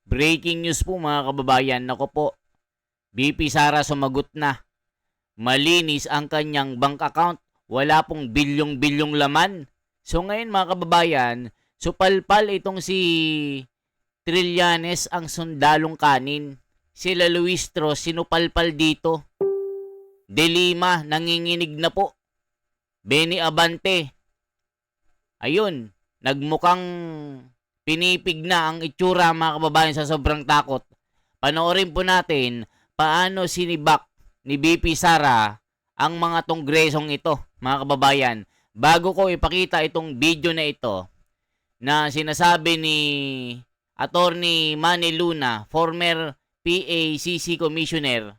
Breaking news po mga kababayan, nako po, BP Sara sumagot na. Malinis ang kanyang bank account, wala pong bilyong-bilyong laman. So ngayon mga kababayan, supalpal itong si Trillanes ang sundalong kanin. Sila Luistro sinupalpal dito. De Lima nanginginig na po. Benny Abante, ayun, nagmukhang pinipig na ang itsura mga kababayan sa sobrang takot. Panoorin po natin paano sinibak ni BP Sara ang mga tongresong ito mga kababayan. Bago ko ipakita itong video na ito na sinasabi ni Attorney Manny Luna, former PACC Commissioner,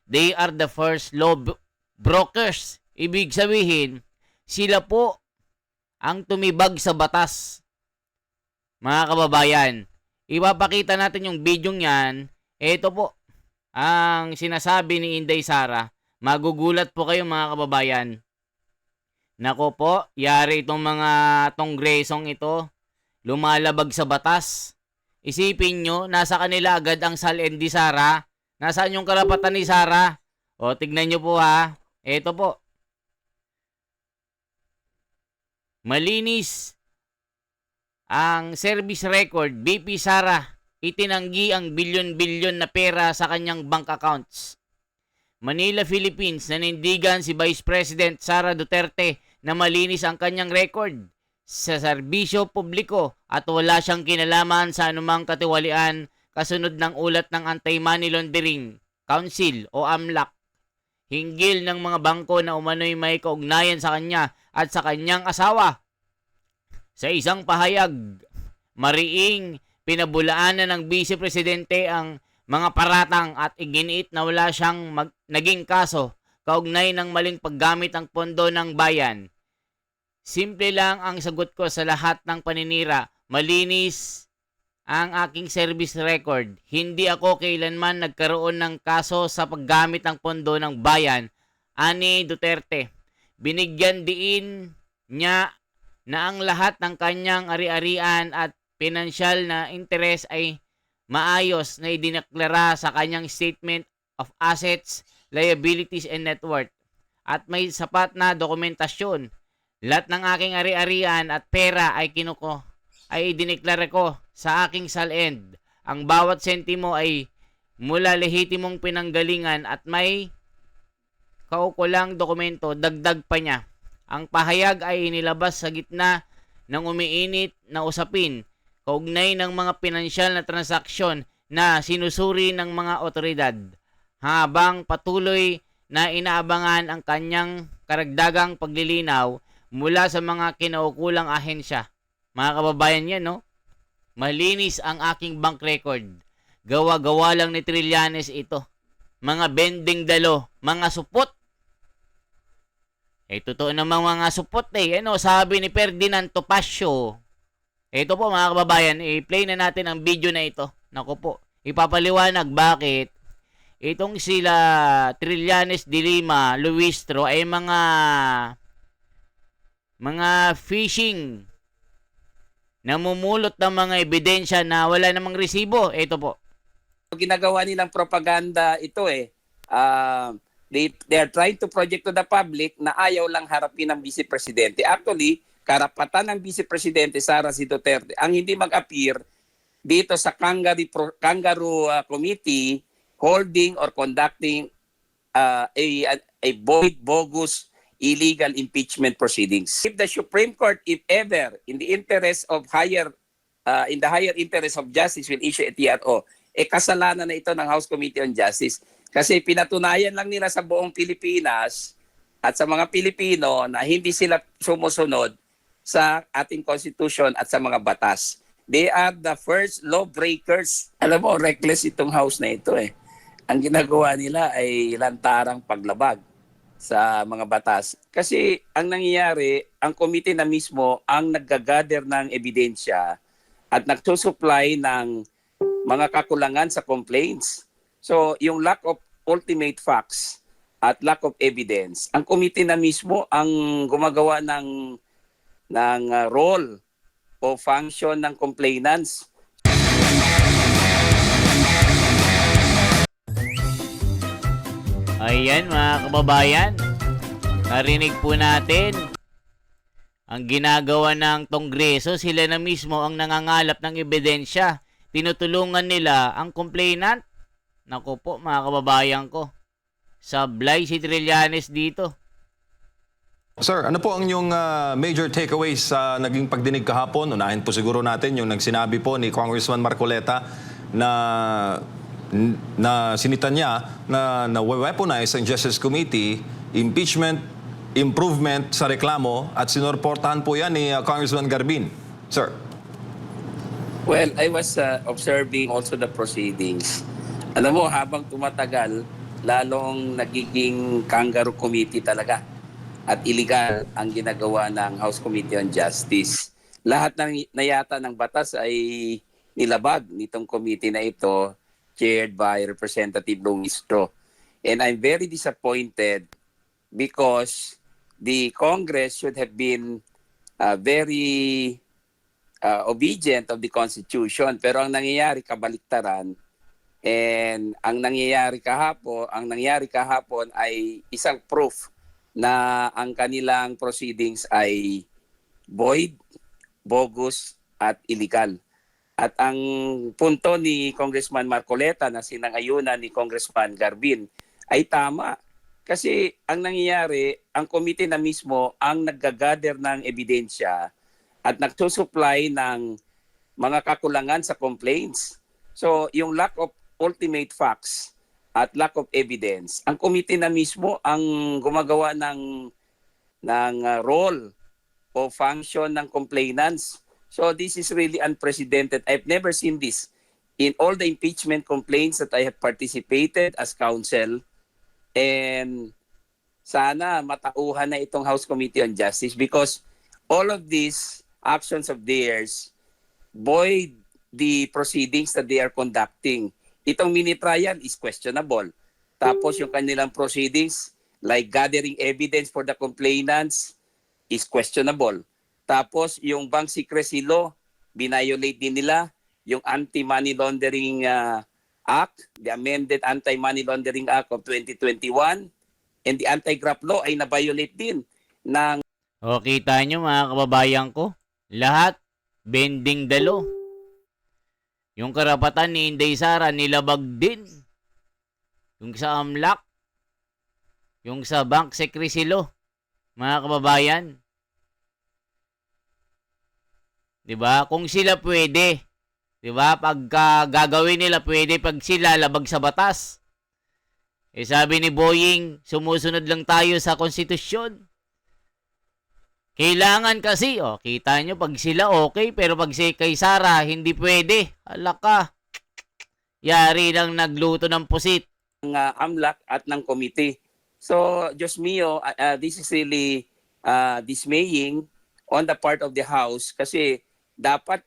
they are the first law brokers. Ibig sabihin, sila po ang tumibag sa batas. Mga kababayan, ipapakita natin yung video niyan. Ito po ang sinasabi ni Inday Sara. Magugulat po kayo mga kababayan. Nako po, yari itong mga tongresong ito. Lumalabag sa batas. Isipin nyo, nasa kanila agad ang SALN ni Sara. Nasaan yung karapatan ni Sara? O, tignan nyo po ha. Ito po. Malinis ang service record. BP Sara itinanggi ang bilyon-bilyon na pera sa kanyang bank accounts. Manila, Philippines, nanindigan si Vice President Sara Duterte na malinis ang kanyang record sa serbisyo publiko at wala siyang kinalaman sa anumang katiwalian kasunod ng ulat ng Anti-Money Laundering Council o AMLAC. Hinggil ng mga bangko na umano'y may kaugnayan sa kanya at sa kanyang asawa. Sa isang pahayag, mariing pinabulaanan ng Vice Presidente ang mga paratang at iginiit na wala siyang naging kaso kaugnay ng maling paggamit ng pondo ng bayan. Simple lang ang sagot ko sa lahat ng paninira. Malinis ang aking service record. Hindi ako kailanman nagkaroon ng kaso sa paggamit ng pondo ng bayan. Ani Duterte. Binigyan diin niya na ang lahat ng kanyang ari-arian at pinansyal na interes ay maayos na idineklara sa kanyang Statement of Assets, Liabilities and Net Worth at may sapat na dokumentasyon. Lahat ng aking ari-arian at pera ay idineklara ko sa aking SALN. Ang bawat sentimo ay mula lehitimong pinanggalingan at may kaukulang dokumento. Dagdag pa niya. Ang pahayag ay inilabas sa gitna ng umiinit na usapin kaugnay ng mga pinansyal na transaksyon na sinusuri ng mga otoridad habang patuloy na inaabangan ang kanyang karagdagang paglilinaw mula sa mga kinaukulang ahensya. Mga kababayan yan, no? Malinis ang aking bank record. Gawa-gawa lang ni Trillanes ito. Mga bending dalo, mga supot. Totoo namang mga supot Ano, sabi ni Ferdinand Topacio. Ito po mga kababayan, i-play na natin ang video na ito. Naku po, ipapaliwanag bakit itong sila Trillanes, De Lima, Luistro ay mga phishing, namumulot ng mga ebidensya na wala namang resibo. Ito po. Ginagawa nilang propaganda ito they are trying to project to the public na ayaw lang harapin ng Vice Presidente. Actually, karapatan ng Vice Presidente Sara C. Duterte ang hindi mag-appear dito sa Kangaroo Committee holding or conducting a bogus illegal impeachment proceedings. If the Supreme Court, if ever, in the higher interest of justice, will issue a TRO, kasalanan na ito ng House Committee on Justice. Kasi pinatunayan lang nila sa buong Pilipinas at sa mga Pilipino na hindi sila sumusunod sa ating Constitution at sa mga batas. They are the first lawbreakers. Alam mo, reckless itong House na ito Ang ginagawa nila ay lantarang paglabag sa mga batas. Kasi ang nangyayari, ang committee na mismo ang naggagather ng ebidensya at nagsusupply ng mga kakulangan sa complaints. So, yung lack of ultimate facts at lack of evidence, ang committee na mismo ang gumagawa ng role o function ng complainants. Ayan mga kababayan, narinig po natin ang ginagawa ng Kongreso. Sila na mismo ang nangangalap ng ebidensya. Tinutulungan nila ang complainant. Naku po mga kababayan ko, sablay si Trillanes dito. Sir, ano po ang inyong major takeaways sa naging pagdinig kahapon? Unahin po siguro natin yung nagsinabi po ni Congressman Marcoleta na sinita niya na weaponize ang Justice Committee, impeachment, improvement sa reklamo at sinorportahan po yan ni Congressman Garbin. Sir. Well, I was observing also the proceedings. Alam mo, habang tumatagal, lalong nagiging kangaroo committee talaga at illegal ang ginagawa ng House Committee on Justice. Lahat ng nayata ng batas ay nilabag nitong committee na ito, chaired by Representative Longistro. And I'm very disappointed because the Congress should have been very obedient of the Constitution. Pero ang nangyayari kabaliktaran, and ang nangyayari kahapon ay isang proof na ang kanilang proceedings ay void, bogus at illegal. At ang punto ni Congressman Marcoleta na sinangayunan ni Congressman Garbin ay tama. Kasi ang nangyayari, ang committee na mismo ang naggagather ng ebidensya at nagsusupply ng mga kakulangan sa complaints. So yung lack of ultimate facts at lack of evidence, ang committee na mismo ang gumagawa ng role o function ng complainants. So this is really unprecedented. I've never seen this in all the impeachment complaints that I have participated as counsel. And sana matauhan na itong House Committee on Justice because all of these actions of theirs void the proceedings that they are conducting. Itong mini trial is questionable. Tapos yung kanilang proceedings like gathering evidence for the complainants is questionable. Tapos yung bank secrecy law, binayolate din nila yung Anti-Money Laundering Act, the amended Anti-Money Laundering Act of 2021, and the Anti-Graft Law ay nabiolate din ng... O, kita nyo mga kababayan ko, lahat bending the law. Yung karapatan ni Inday Sara nilabag din. Yung sa AMLAC, yung sa bank secrecy law, mga kababayan. 'Di ba? Kung sila pwede, 'di ba? Pagka gagawin nila pwede pag sila labag sa batas. Eh sabi ni Boying, sumusunod lang tayo sa konstitusyon. Kailangan kasi, kita nyo, pag sila okay, pero pag si kay Sara, hindi pwede. Hala ka. Yari lang nagluto ng pusit. Ng AMLAC at ng committee. So, Diyos mio, this is really dismaying on the part of the House kasi dapat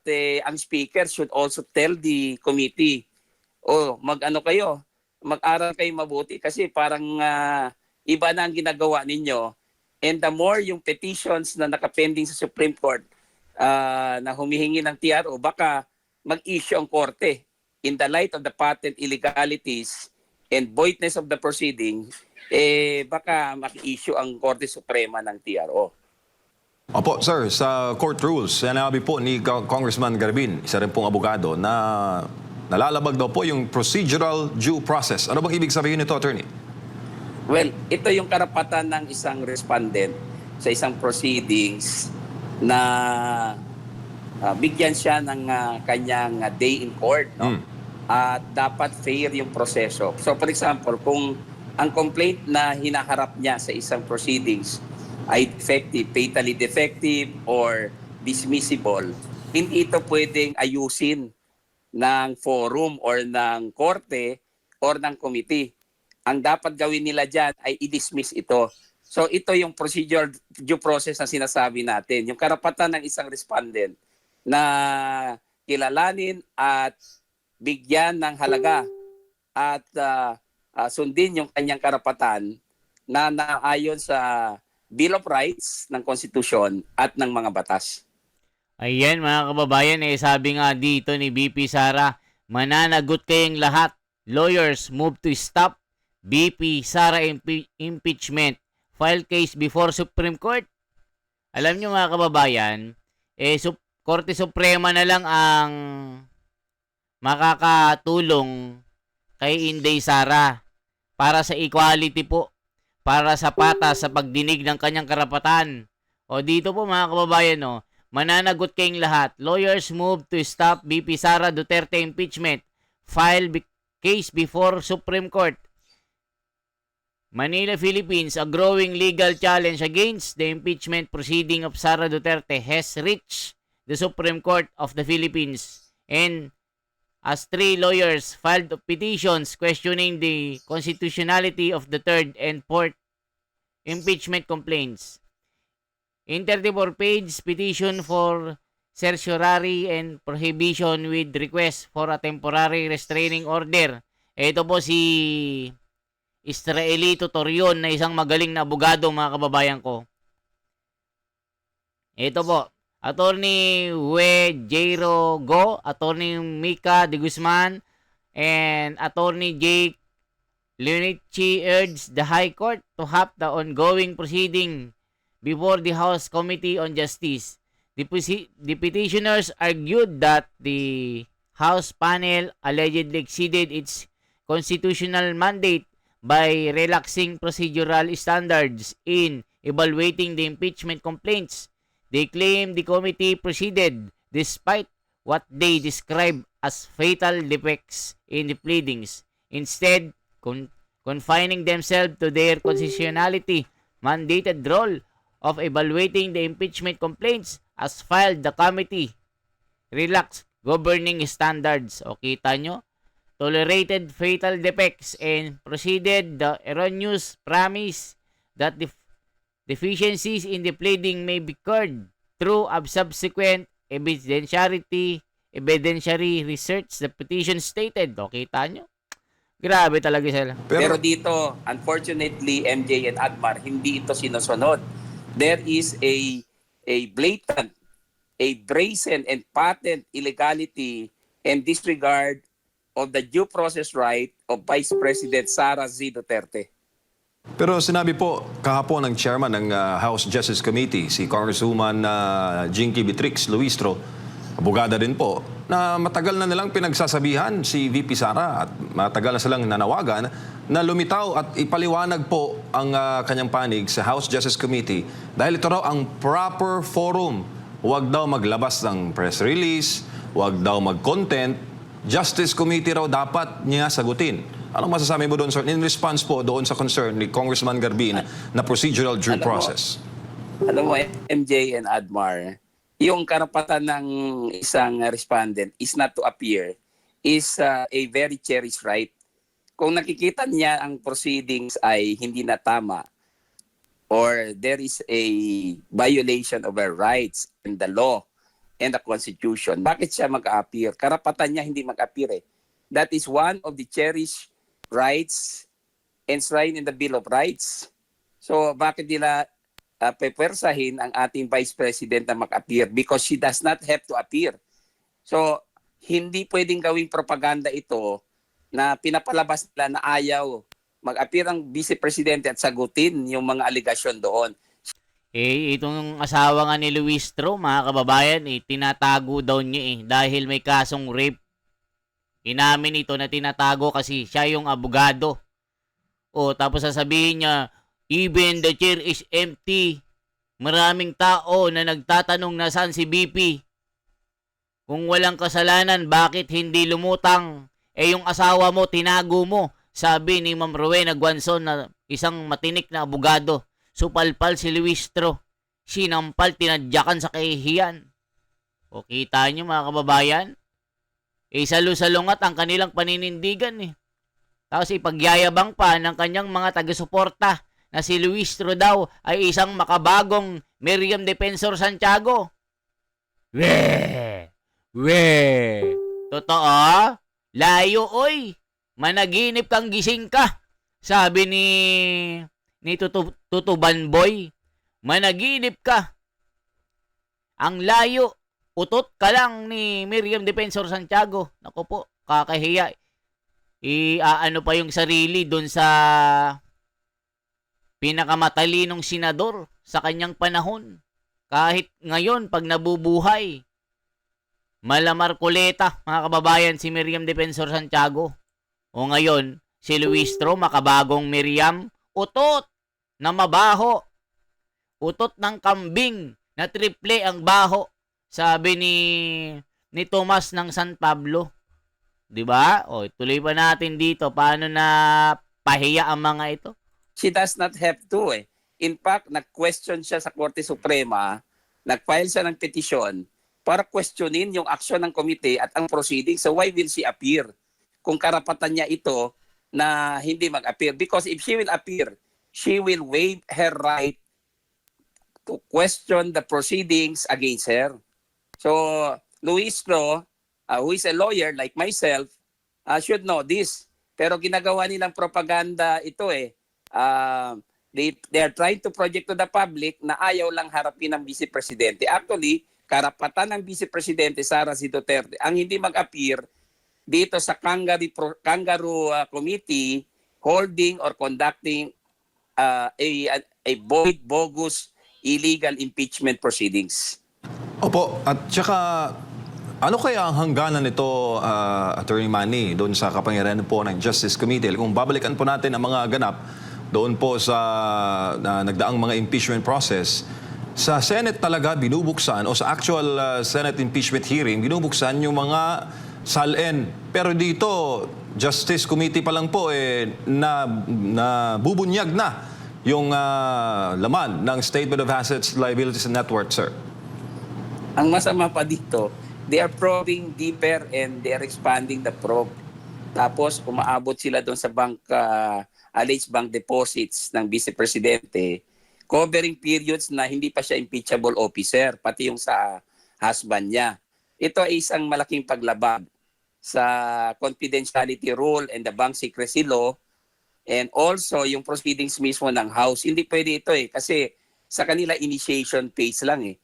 ang speaker should also tell the committee, mag-ano kayo, mag-aral kayo mabuti kasi parang iba na ang ginagawa ninyo. And the more yung petitions na nakapending sa Supreme Court na humihingi ng TRO, baka mag-issue ang korte in the light of the patent illegalities and voidness of the proceeding, baka mag-issue ang Korte Suprema ng TRO. Opo, sir, sa court rules, sinabi po ni Congressman Garbin, isa rin pong abogado, na nalalabag daw po yung procedural due process. Ano bang ibig sabihin nito, attorney? Well, ito yung karapatan ng isang respondent sa isang proceedings na bigyan siya ng kanyang day in court. No? At dapat fair yung proseso. So for example, kung ang complaint na hinaharap niya sa isang proceedings ay defective, fatally defective, or dismissible, hindi ito pwedeng ayusin ng forum or ng korte or ng committee. Ang dapat gawin nila dyan ay i-dismiss ito. So ito yung procedural due process na sinasabi natin. Yung karapatan ng isang respondent na kilalanin at bigyan ng halaga at sundin yung kanyang karapatan na naayon sa Bill of Rights ng Konstitusyon at ng mga batas. Ayan mga kababayan, sabi nga dito ni BP Sara, mananagot kayong lahat. Lawyers move to stop BP Sara impeachment file case before Supreme Court. Alam nyo mga kababayan, Korte Suprema na lang ang makakatulong kay Inday Sara para sa equality po, para sa patas sa pagdinig ng kanyang karapatan. O dito po mga kababayan, no, mananagot kayong lahat. Lawyers move to stop BP Sara Duterte impeachment. Case before Supreme Court. Manila, Philippines, a growing legal challenge against the impeachment proceeding of Sara Duterte has reached the Supreme Court of the Philippines. And as 3 lawyers filed petitions questioning the constitutionality of the third and fourth impeachment complaints. In 34-page petition for certiorari and prohibition with request for a temporary restraining order. Ito po si Israelito Torion na isang magaling na abogado mga kababayan ko. Ito po, Attorney Wejero Go, Attorney Mika de Guzman, and Attorney Jake Leonici urged the High Court to have the ongoing proceeding before the House Committee on Justice. The petitioners argued that the House panel allegedly exceeded its constitutional mandate by relaxing procedural standards in evaluating the impeachment complaints. They claim the committee proceeded despite what they describe as fatal defects in the pleadings, instead confining themselves to their constitutionality mandated role of evaluating the impeachment complaints as filed. The committee relaxed governing standards. O kita nyo? Tolerated fatal defects and proceeded the erroneous premise that the deficiencies in the pleading may be cured through a subsequent evidentiary research, the petition stated. O kita nyo? Grabe talaga sila. Pero dito, unfortunately, MJ and Admar, hindi ito sinusunod. There is a blatant, a brazen and patent illegality and disregard of the due process right of Vice President Sara Z. Duterte. Pero sinabi po kahapon ng chairman ng House Justice Committee, si Congresswoman Jinky Beatrix Luistro, abogada din po, na matagal na nilang pinagsasabihan si VP Sara at matagal na silang nanawagan na lumitaw at ipaliwanag po ang kanyang panig sa House Justice Committee dahil ito raw ang proper forum. Huwag daw maglabas ng press release, huwag daw mag-content. Justice Committee raw dapat niya sagutin. Anong masasabi mo doon, sir? In response po doon sa concern ni Congressman Garbin na procedural due process. Alam mo, MJ and Admar, yung karapatan ng isang respondent is not to appear is a very cherished right. Kung nakikita niya ang proceedings ay hindi na tama or there is a violation of her rights in the law and the Constitution, bakit siya mag-appear? Karapatan niya hindi mag-appear eh. That is one of the cherished rights enshrined in the Bill of Rights. So bakit nila pepwersahin ang ating Vice President na mag-appear? Because she does not have to appear. So hindi pwedeng gawing propaganda ito na pinapalabas nila na ayaw mag-appear ang Vice Presidente at sagutin yung mga aligasyon doon. Itong asawa nga ni Luistro, mga kababayan, tinatago daw niya dahil may kasong rape. Inamin ito na tinatago kasi siya yung abogado. Tapos sasabihin niya, even the chair is empty. Maraming tao na nagtatanong na saan si BP. Kung walang kasalanan, bakit hindi lumutang? Yung asawa mo, tinago mo. Sabi ni Ma'am Rowena Guanzon na isang matinik na abogado. Supalpal si Luistro. Sinampal, tinadyakan sa kahihiyan. O kita nyo mga kababayan? Salo-salungat ang kanilang paninindigan . Tapos ipagyayabang pa ng kanyang mga taga-suporta na si Luistro daw ay isang makabagong Miriam Defensor Santiago. Totoo? Layo oy. Managinip kang gising ka. Sabi ni Tutuban Boy, managinip ka. Ang layo, utot ka lang ni Miriam Defensor Santiago. Naku po, kakahiya. iaano pa yung sarili doon sa pinakamatalinong senador sa kanyang panahon. Kahit ngayon, pag nabubuhay, Malamar Coleta, mga kababayan, si Miriam Defensor Santiago. O ngayon, si Luistro, makabagong Miriam, utot na mabaho. Utot ng kambing na triple ang baho. Sabi ni Tomas ng San Pablo. 'Di ba? O, tuloy pa natin dito. Paano na pahiya ang mga ito? She does not have to eh. In fact, nag-question siya sa Korte Suprema, nag-file siya ng petisyon para questionin yung action ng komite at ang proceedings. So why will she appear? Kung karapatan niya ito na hindi mag-appear. Because if she will appear, she will waive her right to question the proceedings against her. So, Luis Ro, who is a lawyer like myself, should know this. Pero ginagawa nilang propaganda ito eh. They are trying to project to the public na ayaw lang harapin ng Vice Presidente. Actually, karapatan ng Vice Presidente Sara C. Duterte ang hindi mag-appear dito sa Kangaroo Committee holding or conducting a void, bogus, illegal impeachment proceedings. Opo, at saka ano kaya ang hangganan nito, Attorney Manny, doon sa kapangyarihan po ng Justice Committee? Kung babalikan po natin ang mga ganap doon po sa nagdaang mga impeachment process, sa Senate talaga binubuksan o sa actual Senate impeachment hearing, binubuksan yung mga salin. Pero dito, Justice Committee pa lang po na bubunyag na yung laman ng Statement of Assets, Liabilities and Net Worth, sir. Ang masama pa dito, they are probing deeper and they are expanding the probe. Tapos umaabot sila doon sa alleged bank deposits ng Vice Presidente, covering periods na hindi pa siya impeachable officer, pati yung sa husband niya. Ito ay isang malaking paglabag sa confidentiality rule and the bank secrecy law, and also yung proceedings mismo ng House. Hindi pwede ito eh, kasi sa kanila initiation phase lang eh.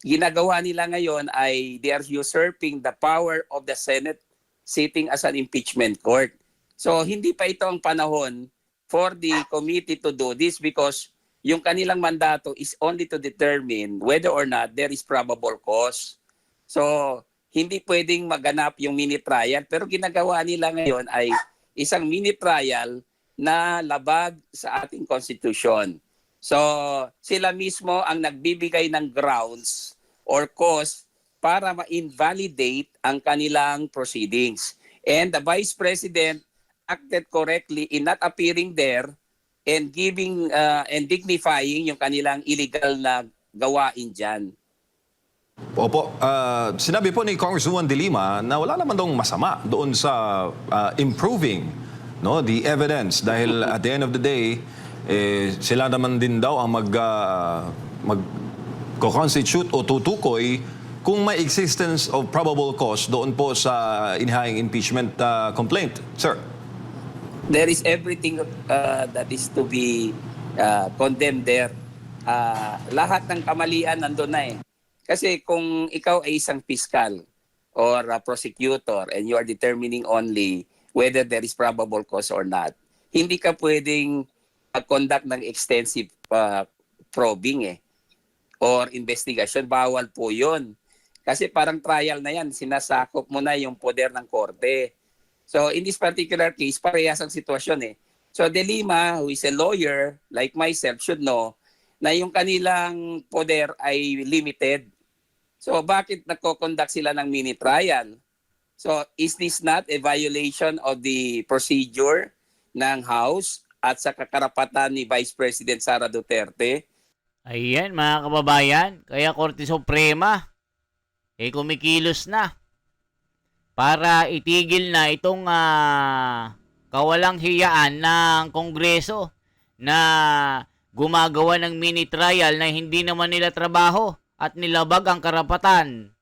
Ginagawa nila ngayon ay they are usurping the power of the Senate sitting as an impeachment court. So hindi pa ito ang panahon for the committee to do this because yung kanilang mandato is only to determine whether or not there is probable cause. So hindi pwedeng maganap yung mini trial, pero ginagawa nila ngayon ay isang mini trial na labag sa ating constitution. So, sila mismo ang nagbibigay ng grounds or cause para ma-invalidate ang kanilang proceedings. And the Vice President acted correctly in not appearing there and giving and dignifying yung kanilang illegal na gawain dyan. Opo, sinabi po ni Congresswoman De Lima na wala naman daw masama doon sa improving the evidence dahil at the end of the day, sila naman din daw ang mag-constitute o tutukoy kung may existence of probable cause doon po sa inihayang impeachment complaint. Sir? There is everything that is to be condemned there. Lahat ng kamalian nandun na eh. Kasi kung ikaw ay isang fiscal or a prosecutor and you are determining only whether there is probable cause or not, hindi ka pwedeng conduct ng extensive probing or investigation. Bawal po yun. Kasi parang trial na yan, sinasakop mo na yung poder ng korte. So in this particular case, parehas ang sitwasyon So De Lima, who is a lawyer like myself, should know na yung kanilang poder ay limited. So bakit nagko-conduct sila ng mini trial? So is this not a violation of the procedure ng House at sa kakarapatan ni Vice President Sara Duterte? Ayan, mga kababayan, kaya Korte Suprema kumikilos na para itigil na itong kawalang hiyaan ng Kongreso na gumagawa ng mini trial na hindi naman nila trabaho at nilabag ang karapatan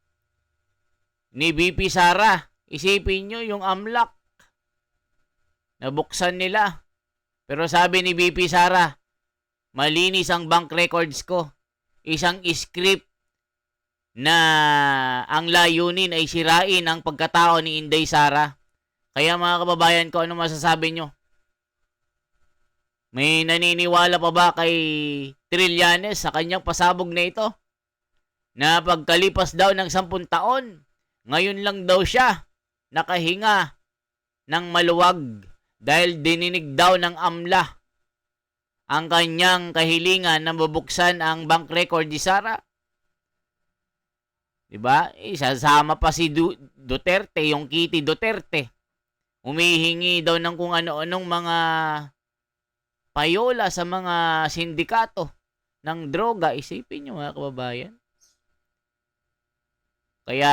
ni VP Sara. Isipin nyo yung AMLAC. Nabuksan nila. Pero sabi ni VP Sara, malinis ang bank records ko. Isang script na ang layunin ay sirain ang pagkatao ni Inday Sara. Kaya mga kababayan ko, ano masasabi nyo? May naniniwala pa ba kay Trillanes sa kanyang pasabog na ito? Na pagkalipas daw ng 10 taon, ngayon lang daw siya nakahinga ng maluwag dahil dininig daw ng AMLA ang kanyang kahilingan na mabuksan ang bank record ni Sara. Diba? Isasama pa si Duterte, yung Kitty Duterte. Humihingi daw ng kung ano-anong mga payola sa mga sindikato ng droga. Isipin nyo mga kababayan. Kaya,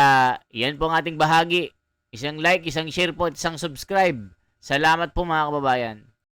yan po ang ating bahagi. Isang like, isang share po, at isang subscribe. Salamat po mga kababayan.